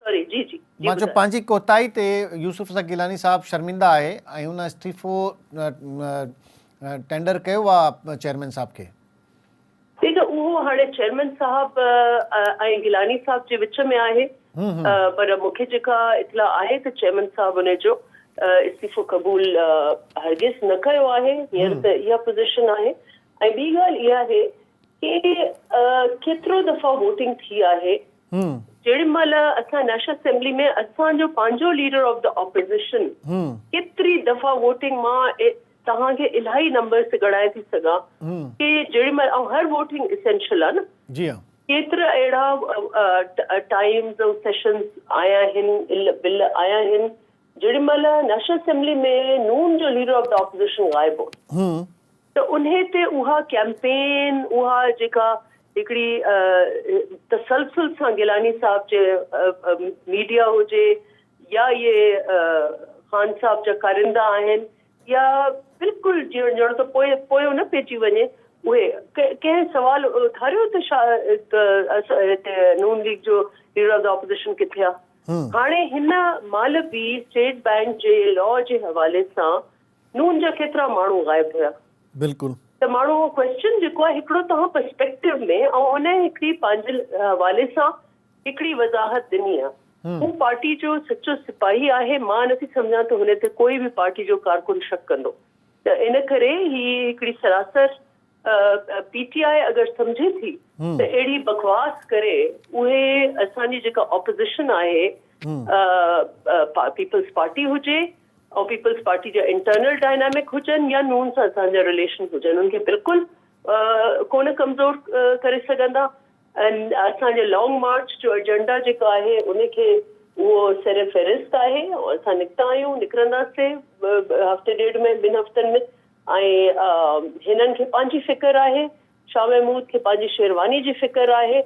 Sorry जी जी मां जो पंहिंजी कोताही ते यूसुफ गिलानी साहब शर्मिंदा आहे ऐं हुन इस्तीफ़ो टेंडर कयो आहे चेयरमैन साहब खे। ठीक है, वो हाणे चेयरमैन साहब ऐं गिलानी साहब जे विच में आहे, पर मूंखे जेका इतला आहे त चेयरमैन साहब उन जो इस्तीफ़ो क़बूल हरगिज़ न कयो आहे। हींअर त इहा पोज़ीशन आहे। ऐं ॿी ॻाल्हि इहा आहे कि केतिरो दफ़ा वोटिंग थी आहे। जेॾी महिल असां नेशनल असेंबली में असांजो पंहिंजो लीडर ऑफ द ऑपोज़िशन केतिरी दफ़ा वोटिंग मां तव्हांखे इलाही नंबर से ॻणाए थी सघां कि जेॾी महिल ऐं हर वोटिंग इसेंशियल आहे न। जी हाँ, केतिरा अहिड़ा टाइम्स ऐं सेशंस आया आहिनि, बिल आया आहिनि जेॾी महिल नेशनल असेंबली में नून जो लीडर ऑफ द ऑपोज़िशन गायब हो त उन्हे ते उहा कैंपेन, उहा जेका हिकिड़ी तसलसल सां गिलानी साहब जे मीडिया हुजे या ये ख़ान साहब जा कारिंदा आहिनि या बिल्कुलु ॼण त पोयो न पइजी वञे, उहे कंहिं सवाल उथारियो त हिते नून लीग जो लीडर ऑफ द ऑपोज़िशन किथे आहे। हाणे हिन महिल बि स्टेट बैंक जे लॉ जे हवाले सां नून जा केतिरा माण्हू गायब हुया। बिल्कुलु। त माण्हू क्वेश्चन जेको आहे हिकिड़ो तव्हां पर्सपेक्टिव में ऐं उन हिकिड़ी पंहिंजे हवाले सां हिकिड़ी वज़ाहत ॾिनी आहे। हू पार्टी जो सचो सिपाही आहे। मां नथी सम्झां त हुन ते कोई बि पार्टी जो कारकुन शक कंदो। त इन करे ही हिकिड़ी सरासर पीटीआई अगरि सम्झे थी त अहिड़ी बकवास करे उहे असांजी जेका ऑपोज़िशन आहे, पीपल्स पार्टी हुजे और पीपल्स पार्टी जा इंटरनल डायनामिक हुजनि या नून सां असांजा रिलेशन हुजनि, उनखे बिल्कुलु कोन कमज़ोर करे सघंदा। असांजे लॉन्ग मार्च जो एजेंडा जेका आहे उनखे उहो सर फ़हिरिस्त आहे और असां निकिता आहियूं, निकिरंदासीं हफ़्ते ॾेढ में, 2 हफ़्तनि में। ऐं हिननि खे पंहिंजी फ़िक्र आहे, शाह महमूद खे पंहिंजी शेरवानी जी फ़िक्र आहे